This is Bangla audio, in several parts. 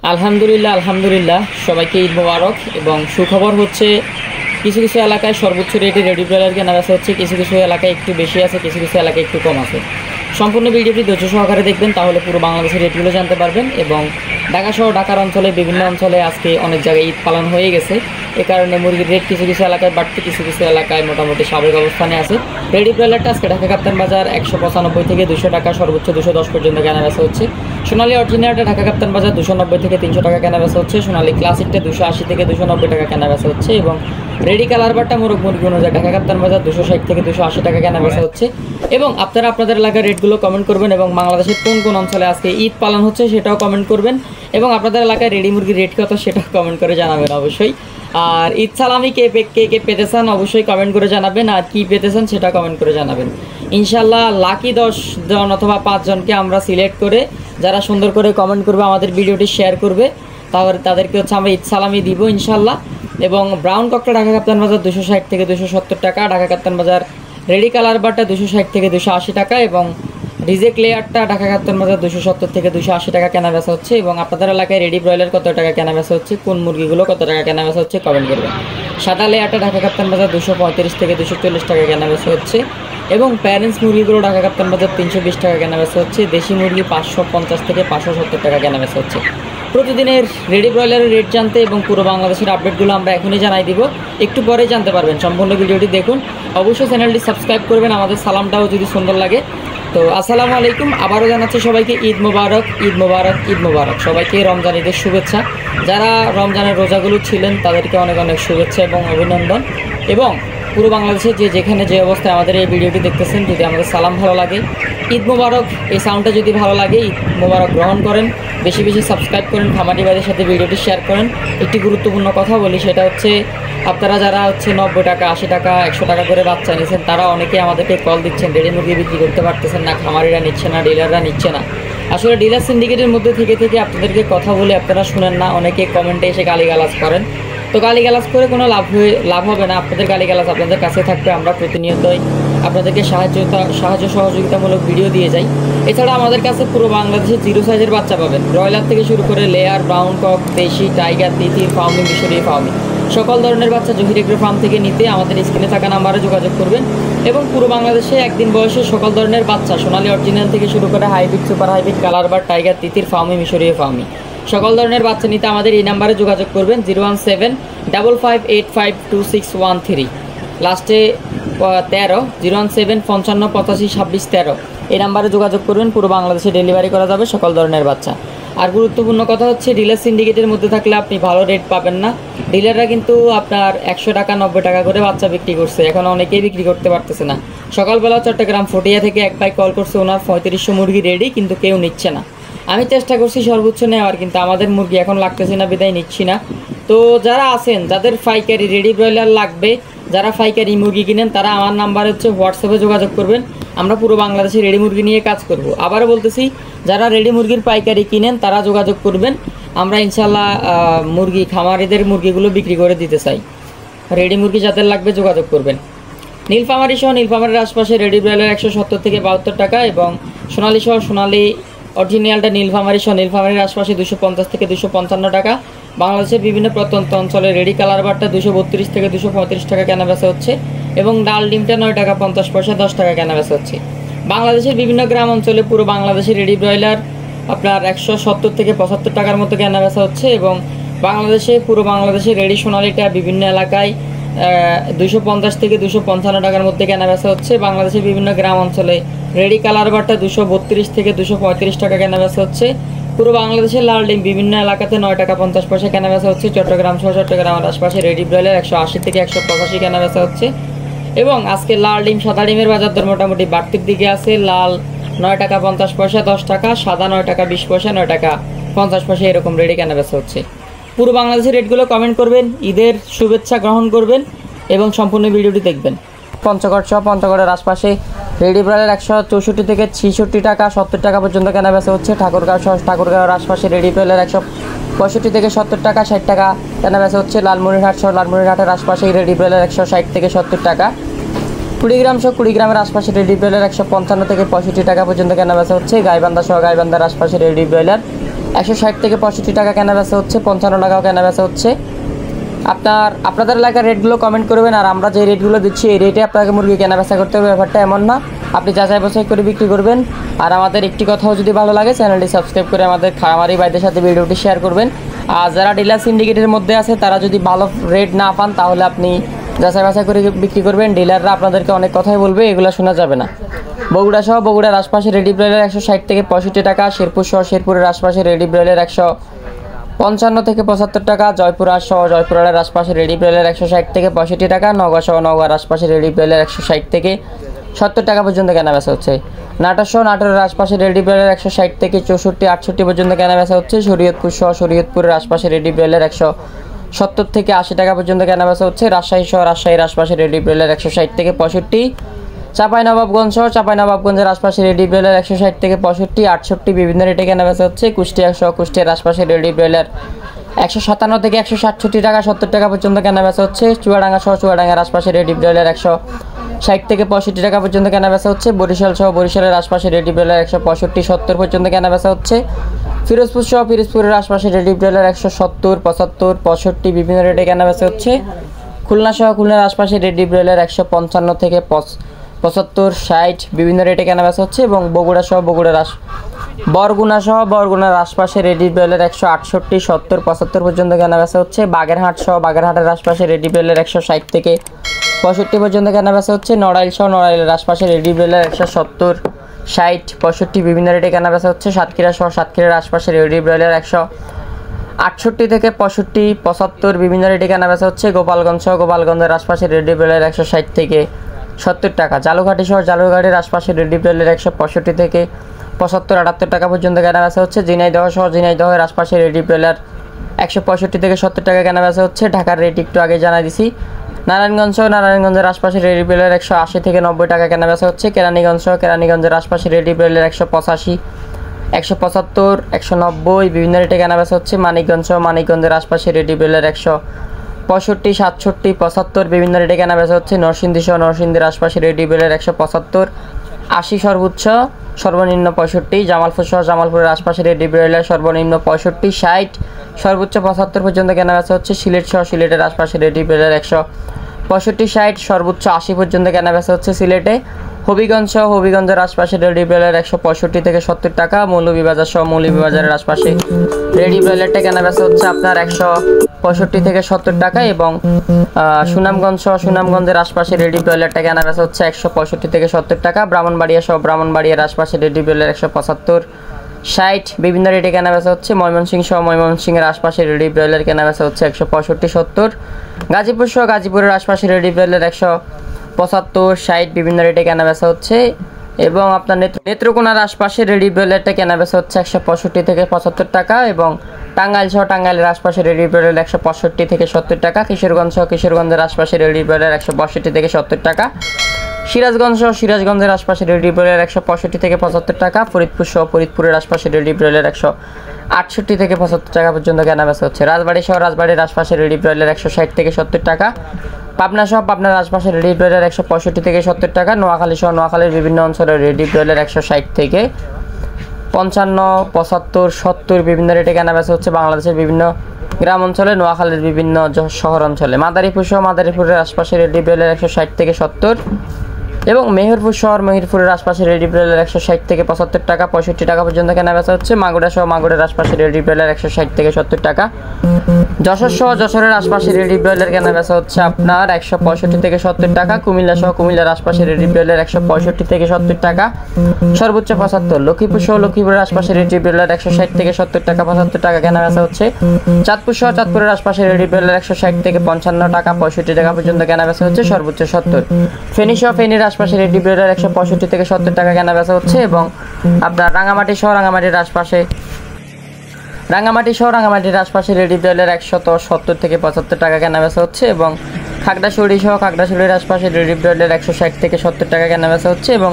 আলহামদুলিল্লাহ আলহামদুলিল্লাহ সবাইকে ঈদ মোবারক। এবং সুখবর হচ্ছে কিছু কিছু এলাকায় সর্বোচ্চ রেটে রেডি ব্রয়লার কেনা বেচা হচ্ছে, কিছু কিছু এলাকায় একটু বেশি আছে, কিছু কিছু এলাকায় একটু কম আছে। সম্পূর্ণ ভিডিওটি ধৈর্য সহকারে দেখবেন, তাহলে পুরো বাংলাদেশের রেটগুলো জানতে পারবেন। এবং ঢাকা সহ ঢাকার অঞ্চলে বিভিন্ন অঞ্চলে আজকে অনেক জায়গায় ঈদ পালন হয়ে গেছে, এ কারণে মুরগির রেট কিছু কিছু এলাকায় বাড়তি, কিছু কিছু এলাকায় মোটামুটি স্বাভাবিক অবস্থানে আছে। রেডি ব্রয়লারটা আজকে ঢাকা কাপ্তান বাজার 195 থেকে 200 টাকা, সর্বোচ্চ 210 পর্যন্ত কেনা বেচা হচ্ছে। সোনালী অরিজিনালটা ঢাকা কাপ্তান বাজার 290 থেকে 300 টাকা কেনা বেচা হচ্ছে। সোনালী ক্লাসিকটা 280 থেকে 290 টাকা কেনা বেচা হচ্ছে। এবং রেডি কালার বারটা মোরগ মুরগি অনুযায়ী ঢাকা কাপ্তান বাজার 260 থেকে 280 টাকা কেনা বেচা হচ্ছে। এবং আপনারা আপনাদের এলাকার রেটগুলো কমেন্ট করবেন, এবং বাংলাদেশের কোন কোন অঞ্চলে আজকে ঈদ পালন হচ্ছে সেটাও কমেন্ট করবেন, এবং আপনাদের এলাকায় রেডি মুরগির রেট কত সেটাও কমেন্ট করে জানাবেন অবশ্যই। আর ঈদ সালামি কে পেতে চান অবশ্যই কমেন্ট করে জানাবেন, আর কি পেতে চান সেটা কমেন্ট করে জানাবেন। ইনশাল্লাহ লাকি 10 জন অথবা 5 জনকে আমরা সিলেক্ট করে, যারা সুন্দর করে কমেন্ট করবে, আমাদের ভিডিওটি শেয়ার করবে, তাহলে তাদেরকে হচ্ছে আমরা ঈদ সালামি দিব ইনশাল্লাহ। এবং ব্রাউন ককটা ঢাকা কাপ্তান বাজার 260 থেকে 270 টাকা, ঢাকা কাপ্তান বাজার রেডি কালার বারটা 260 থেকে 280 টাকা, এবং রিজেক্ট লেয়ারটা ঢাকা কাপ্তান বাজার 270 থেকে 280 টাকা কেনা বেচা হচ্ছে। এবং আপনাদের এলাকায় রেডি ব্রয়লার কত টাকা কেনা বেচা হচ্ছে, কোন মুরগিগুলো কত টাকা কেনা বেচা হচ্ছে কমেন্ট করবেন। সাদা লেয়ারটা ঢাকা কাপ্তান বাজার 235 থেকে 240 টাকা কেনা বেচা হচ্ছে। এবং প্যারেন্টস মুরগিগুলো ঢাকা কাপ্তান বাজার 320 টাকা কেনা বেচা হচ্ছে। দেশি মুরগি 550 থেকে 570 টাকা কেনা বেচা হচ্ছে। প্রতিদিনের রেডি ব্রয়লারের রেট জানতে এবং পুরো বাংলাদেশের আপডেটগুলো আমরা এখনই জানাই দিব, একটু পরে জানতে পারবেন। সম্পূর্ণ ভিডিওটি দেখুন, অবশ্যই চ্যানেলটি সাবস্ক্রাইব করবেন, আমাদের সালামটাও যদি সুন্দর লাগে। তো আসসালামু আলাইকুম, আবারও জানাচ্ছি সবাইকে ঈদ মোবারক, ঈদ মোবারক, ঈদ মোবারক। সবাইকে রমজান ঈদের শুভেচ্ছা। যারা রমজানের রোজাগুলো ছিলেন তাদেরকে অনেক অনেক শুভেচ্ছা এবং অভিনন্দন। এবং পুরো বাংলাদেশে যে যেখানে যে অবস্থায় আমাদের এই ভিডিওটি দেখতেছেন, যদি আমাদের সালাম ভালো লাগে, ঈদ মোবারক এই সাউন্ডটা যদি ভালো লাগে, ঈদ মোবারক গ্রহণ করেন, বেশি বেশি সাবস্ক্রাইব করেন, খামারি ভাইদের সাথে ভিডিওটি শেয়ার করেন। একটি গুরুত্বপূর্ণ কথা বলি, সেটা হচ্ছে আপনারা যারা হচ্ছে 90 টাকা, 80 টাকা, 100 টাকা করে বাচ্চা নিচ্ছেন, তারা অনেকে আমাদেরকে কল দিচ্ছেন, রেডি মুরগি বিক্রি করতে পারতেছেন না, খামারিরা নিচ্ছে না, ডিলাররা নিচ্ছে না। আসলে ডিলার সিন্ডিকেটের মধ্যে থেকে থেকে আপনাদেরকে কথা বলে আপনারা শুনেন না, অনেকে কমেন্টে এসে গালিগালাজ করেন। তো গালিগালাজ করে কোনো লাভ হবে না, আপনাদের গালিগালাজ আপনাদের কাছে থাকবে। আমরা প্রতিনিয়তই আপনাদেরকে সাহায্য সহযোগিতামূলক ভিডিও দিয়ে যাই। এছাড়া আমাদের কাছে পুরো বাংলাদেশে 0 সাইজের বাচ্চা পাবেন, ব্রয়লার থেকে শুরু করে লেয়ার, ব্রাউন কক, দেশি, টাইগার, তিতির, ফার্মি, মিশরি ফার্মি, সকল ধরনের বাচ্চা জহির এগ্রো ফার্ম থেকে নিতে আমাদের স্ক্রিনে থাকা নাম্বারে যোগাযোগ করবেন। এবং পুরো বাংলাদেশে একদিন বয়সে সকল ধরনের বাচ্চা, সোনালী অরিজিনাল থেকে শুরু করে হাইব্রিড, সুপার হাইব্রিড, কালার বার, টাইগার, তিতির, ফার্মি, মিশরি ফার্মি, সকল ধরনের বাচ্চা নিতে আমাদের এই নাম্বারে যোগাযোগ করবেন। 01755852613, লাস্টে 13, 01755852613, এই নাম্বারে যোগাযোগ করবেন। পুরো বাংলাদেশে ডেলিভারি করা যাবে সকল ধরনের বাচ্চা। আর গুরুত্বপূর্ণ কথা হচ্ছে, ডিলার সিন্ডিকেটের মধ্যে থাকলে আপনি ভালো রেট পাবেন না। ডিলাররা কিন্তু আপনার 100 টাকা, 90 টাকা করে বাচ্চা বিক্রি করছে, এখন অনেকেই বিক্রি করতে পারতেছে না। সকালবেলা চট্টগ্রাম ফটিয়া থেকে এক ভাই কল করছে, ওনার 3500 মুরগি রেডি, কিন্তু কেউ নিচ্ছে না। আমি চেষ্টা করছি সর্বোচ্চ নেওয়ার, কিন্তু আমাদের মুরগি এখন লাগতেছে না, বিদায় নিচ্ছি না। তো যারা আছেন, যাদের পাইকারি রেডি ব্রয়লার লাগবে, যারা পাইকারি মুরগি কিনেন, তারা আমার নাম্বার হচ্ছে হোয়াটসঅ্যাপে যোগাযোগ করবেন। আমরা পুরো বাংলাদেশে রেডি মুরগি নিয়ে কাজ করব। আবারও বলতেছি, যারা রেডি মুরগির পাইকারি কিনেন তারা যোগাযোগ করবেন। আমরা ইনশাল্লাহ মুরগি খামারিদের মুরগিগুলো বিক্রি করে দিতে চাই। রেডি মুরগি যাদের লাগবে যোগাযোগ করবেন। নীলফামারী সহ নীলফামারীর আশপাশে রেডি ব্রয়লার 170 থেকে 72 টাকা, এবং সোনালী সহ সোনালী অরিজিনালটা নীলফামারী সহ নীলফামারীর আশপাশে 250 থেকে 255 টাকা। বাংলাদেশের বিভিন্ন প্রত্যন্ত অঞ্চলে রেডি কালার বারটা 232 থেকে 235 টাকা কেনা বেচা হচ্ছে। এবং ডাল ডিমটা 9 টাকা 50 পয়সা, 10 টাকা কেনা বেচা হচ্ছে। বাংলাদেশের বিভিন্ন গ্রাম অঞ্চলে পুরো বাংলাদেশের রেডি ব্রয়লার আপনার 170 থেকে 75 টাকার মতো কেনা বেচা হচ্ছে। এবং পুরো বাংলাদেশে রেডি সোনালীটা বিভিন্ন এলাকায় 250 থেকে 255 টাকার মধ্যে কেনা বেচা হচ্ছে। বাংলাদেশের বিভিন্ন গ্রাম অঞ্চলে রেডি কালার বারটা 232 থেকে 235 টাকা কেনা বেচা হচ্ছে। পুরো বাংলাদেশের লাল ডিম বিভিন্ন এলাকাতে 9 টাকা 50 পয়সা কেনা বেচা হচ্ছে। চট্টগ্রাম সহ চট্টগ্রামের আশপাশে রেডি ব্রয়লার 180 থেকে 185 কেনা বেচা হচ্ছে। এবং আজকে লাল ডিম, সাদা ডিমের বাজার দর মোটামুটি বাড়তির দিকে আছে। লাল 9 টাকা 50 পয়সা, 10 টাকা, সাদা 9 টাকা 20 পয়সা, 9 টাকা 50 পয়সা, এরকম রেডি কেনা বেচা হচ্ছে। পুরো বাংলাদেশের রেটগুলো কমেন্ট করবেন, ঈদের শুভেচ্ছা গ্রহণ করবেন, এবং সম্পূর্ণ ভিডিওটি দেখবেন। পঞ্চগড় সহ পঞ্চগড়ের আশপাশে রেডি ব্রয়লার 164 থেকে 66 টাকা, 70 টাকা পর্যন্ত কেনা বেচা হচ্ছে। ঠাকুরগাঁও সহ ঠাকুরগাঁওয়ের আশপাশে রেডি ব্রয়লার 165 থেকে 70 টাকা, 60 টাকা কেনা বেচা হচ্ছে। লালমনিরহাট সহ লালমনিরহাটের আশপাশে রেডি ব্রয়লার 160 থেকে 70 টাকা। কুড়িগ্রাম সহ কুড়িগ্রামের আশপাশে রেডি ব্রয়লার 155 থেকে 65 টাকা পর্যন্ত কেনা বেচা হচ্ছে। গাইবান্ধা সহ গাইবান্ধার আশপাশে রেডি ব্রয়লার 160 থেকে 65 টাকা কেনা বেচা হচ্ছে, 55 টাকাও কেনা বেচা হচ্ছে। আপনাদের এলাকার রেটগুলো কমেন্ট করবেন, আর আমরা যে রেটগুলো দিচ্ছি এই রেটে আপনাকে মুরগি কেনা বেচা করতে হবে, ব্যাপারটা এমন না। আপনি যাচাই বাছাই করে বিক্রি করবেন। আর আমাদের একটি কথাও যদি ভালো লাগে, চ্যানেলটি সাবস্ক্রাইব করে আমাদের খামারি ভাইদের সাথে ভিডিওটি শেয়ার করবেন। আর যারা ডিলার সিন্ডিকেটের মধ্যে আছে তারা যদি ভালো রেট না পান তাহলে আপনি যাচাই বাছাই করে বিক্রি করবেন। ডিলাররা আপনাদেরকে অনেক কথাই বলবে, এগুলো শোনা যাবে না। বগুড়া সহ বগুড়ার আশপাশে রেডি ব্রয়লার 160 থেকে 65 টাকা, শেরপুর সহ শেরপুরের আশপাশে রেডি ব্রয়লার 155 থেকে 75 টাকা, জয়পুরা সহ জয়পুরের আশপাশে রেডি ব্রয়লার 160 থেকে 65 টাকা, নওগাঁ সহ নওগাঁর আশপাশে রেডি ব্রয়লার 160 থেকে 70 টাকা পর্যন্ত কেনা বেচা হচ্ছে। নাটোর সহ নাটোরের আশপাশে রেডি ব্রয়লার 160 থেকে 64, 68 পর্যন্ত কেনা বেচা হচ্ছে। শরীয়তপুর সহ শরীয়তপুরের আশপাশে রেডি ব্রয়লার 170 থেকে 80 টাকা পর্যন্ত কেনা বেচা হচ্ছে। রাজশাহী সহ রাজশাহীর আশপাশে রেডি ব্রয়লার 160 থেকে 65, চাঁপাইনবাবগঞ্জ সহ চাঁপাইনবাবগঞ্জের আশপাশে রেডি ব্রয়লার 160 থেকে 65, 68 বিভিন্ন রেটে কেনা বেচা হচ্ছে। কুষ্টিয়া সহ কুষ্টিয়ার আশপাশে রেডি ব্রয়লার 157 থেকে 167 টাকা, 70 টাকা পর্যন্ত কেনা বেচা হচ্ছে। চুয়াডাঙ্গা সহ চুয়াডাঙ্গার আশপাশে রেডি ব্রয়লার 160 থেকে 65 টাকা পর্যন্ত কেনা বেচা হচ্ছে। বরিশাল সহ বরিশালের আশপাশে রেডি ব্রয়লার 165, 70 পর্যন্ত কেনা বেচা হচ্ছে। ফিরোজপুর সহ ফিরোজপুরের আশপাশে রেডি ব্রয়লার 170, 75, 65 বিভিন্ন রেটে কেনা বেচা হচ্ছে। খুলনা সহ খুলনার আশপাশে রেডি ব্রয়লার 155 থেকে 75, 60 বিভিন্ন রেটে কেনা বেচা হচ্ছে। এবং বগুড়া সহ বরগুনা সহ বরগুনার আশপাশে রেডি ব্রয়লার 168, 70, 75 পর্যন্ত কেনা বেচা হচ্ছে। বাগেরহাট সহ বাগেরহাটের আশপাশে রেডি ব্রয়লার 160 থেকে 65 পর্যন্ত কেনা বেচা হচ্ছে। নড়াইল সহ নড়াইলের আশপাশে রেডি ব্রয়লার 170, 60, 65 বিভিন্ন রেটে কেনা বেচা হচ্ছে। সাতক্ষীরা সহ সাতক্ষীরার আশপাশে রেডি ব্রয়লার 168 থেকে 65, 75 বিভিন্ন রেটে কেনা বেচা হচ্ছে। গোপালগঞ্জ সহ গোপালগঞ্জের আশপাশে রেডি ব্রয়লার 160 থেকে 70 টাকা। জালুঘাটি সহ জালুঘাটির আশপাশে রেডি ব্রয়লার 165 থেকে 75, 78 টাকা পর্যন্ত কেনা বেচা হচ্ছে। ঝিনাইদহ সহ ঝিনাইদহের আশপাশে রেডি ব্রয়লার 165 থেকে 70 টাকা কেনা বেচা হচ্ছে। ঢাকার রেট একটু আগে জানাই দিছি। নারায়ণগঞ্জ সহ নারায়ণগঞ্জের আশপাশে রেডি ব্রয়লার 180 থেকে 90 টাকা কেনা বেচা হচ্ছে। কেরানীগঞ্জ সহ কেরানীগঞ্জের আশপাশে রেডি ব্রয়লার 185, 175, 190 বিভিন্ন রেটে কেনা বেচা হচ্ছে। মানিকগঞ্জ সহ মানিকগঞ্জের আশপাশে রেডি ব্রয়লার 165, 67, 75 বিভিন্ন রেটে কেনা বেচা হচ্ছে। নরসিংদী সহ নরসিংদীর আশপাশে রেডি ব্রয়লার 175, 80 সর্বোচ্চ, সর্বনিম্ন 65। জামালপুর সহ জামালপুরের আশপাশে রেডি ব্রয়লার সর্বনিম্ন 65, 60, সর্বোচ্চ 75 পর্যন্ত কেনা বেচা হচ্ছে। সিলেট সহ সিলেটের আশপাশে রেডি ব্রয়লার 165, 60, সর্বোচ্চ 80 পর্যন্ত কেনা বেচা হচ্ছে সিলেটে। হবিগঞ্জ সহ হবিগঞ্জের আশপাশে রেডি ব্রয়লার 165 থেকে 70 টাকা। মৌলভীবাজার সহ মৌলভীবাজারের আশপাশে রেডি ব্রয়লারটা কেনা বেচা হচ্ছে আপনার 165 থেকে 70 টাকা। এবং সুনামগঞ্জ সহ সুনামগঞ্জের আশপাশে রেডি ব্রয়লারটা কেনা বেচা হচ্ছে 165 থেকে 70 টাকা। ব্রাহ্মণবাড়িয়া সহ ব্রাহ্মণবাড়িয়ার আশপাশে রেডি ব্রয়লার 175, 60 বিভিন্ন রেটে কেনা বেচা হচ্ছে। ময়মনসিংহ সহ ময়মনসিংহের আশপাশে রেডি ব্রয়লার কেনা বেচা হচ্ছে 165, 70। গাজীপুর সহ গাজীপুরের আশপাশে রেডি ব্রয়লার 175, 60 বিভিন্ন রেটে কেনা বেচা হচ্ছে। এবং আপনার নেত্রকোনার আশপাশে রেডি ব্রয়লারটা কেনা বেচা হচ্ছে 165 থেকে 75 টাকা। এবং টাঙ্গাইল সহ টাঙ্গাইলের আশপাশে রেডি ব্রয়লার 165 থেকে 70 টাকা। কিশোরগঞ্জ সহ কিশোরগঞ্জের আশপাশে রেডি ব্রয়লার 165 থেকে 70 টাকা। সিরাজগঞ্জ সহ সিরাজগঞ্জের আশপাশে রেডি ব্রয়লার 165 থেকে 75 টাকা। ফরিদপুর সহ ফরিদপুরের আশপাশে রেডি ব্রয়লার 168 থেকে 75 টাকা পর্যন্ত কেনা বেচা হচ্ছে। রাজবাড়ী সহ রাজবাড়ির আশপাশে রেডি ব্রয়লার 160 থেকে 70 টাকা। পাবনা সহ পাবনার আশপাশে রেডি ব্রয়লার 165 থেকে 70 টাকা। নোয়াখালী সহ নোয়াখালীর বিভিন্ন অঞ্চলে রেডি ব্রয়লার 160 থেকে 55, 75, 70 বিভিন্ন রেটে কেনা বেচা হচ্ছে বাংলাদেশের বিভিন্ন গ্রাম অঞ্চলে, নোয়াখালীর বিভিন্ন শহর অঞ্চলে। মাদারীপুর সহ মাদারীপুরের আশপাশে রেডি ব্রয়লার 160 থেকে 70। এবং মেহেরপুর শহর মেহেরপুরের আশপাশে রেডি ব্রয়লার 160 থেকে 75 টাকা, 65 টাকা পর্যন্ত কেনা বেচা হচ্ছে। মাগুরা সহ মাগুরের আশপাশে রেডি ব্রয়লার 160 থেকে 70 টাকা। যশোর সহ যশোরের আশপাশে রেডি ব্রয়লার কেনা বেচা হচ্ছে আপনার 165 থেকে 70 টাকা। কুমিল্লা সহ কুমিল্লার আশপাশে রেডি ব্রয়লার 165 থেকে 70 টাকা, সর্বোচ্চ 75। লক্ষ্মীপুর সহ লক্ষ্মীপুরের আশপাশে রেডি ব্রয়লার 160 থেকে 70 টাকা, 75 টাকা কেনা বেচা হচ্ছে। চাঁদপুর সহ চাঁদপুরের আশপাশে রেডি ব্রয়লার 160 থেকে 55 টাকা, 65 টাকা পর্যন্ত কেনা বেচা হচ্ছে, সর্বোচ্চ 70। ফেনী সহ ফেনীর আশপাশে রেডি ব্রয়লার 165 থেকে 70 টাকা কেনা বেচা হচ্ছে। এবং আপনার রাঙামাটি সহ রাঙামাটির আশপাশে রেডি ব্রয়লার 170 থেকে 75 টাকা কেনা বেচা হচ্ছে। এবং খাগড়াছড়ি সহ খাগড়াছড়ির আশপাশে রেডি ব্রয়লার 160 থেকে 70 টাকা কেনা বেচা হচ্ছে। এবং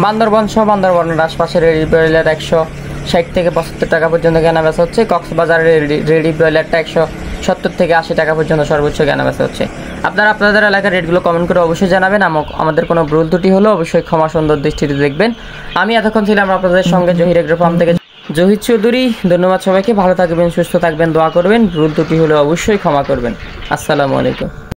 বান্দরবন সহ বান্দরবনের আশপাশে রেডি ব্রয়লার 160 থেকে 75 টাকা পর্যন্ত কেনা বেচা হচ্ছে। কক্সবাজারের রেডি ব্রয়লারটা 170 থেকে 80 টাকা পর্যন্ত সর্বোচ্চ কেনা বেচা হচ্ছে। আপনারা আপনাদের এলাকার রেটগুলো কমেন্ট করে অবশ্যই জানাবেন। আমাদের কোনো ভুল ত্রুটি হলো অবশ্যই ক্ষমা সুন্দর দৃষ্টিতে দেখবেন। আমি এতক্ষণ ছিলাম আপনাদের সঙ্গে জহির এগ্রো ফার্ম থেকে। জহির চৌধুরী। ধন্যবাদ সবাইকে, ভালো থাকবেন, সুস্থ থাকবেন, দোয়া করবেন, ভুল ত্রুটি হলে অবশ্যই ক্ষমা করবেন। আসসালামু আলাইকুম।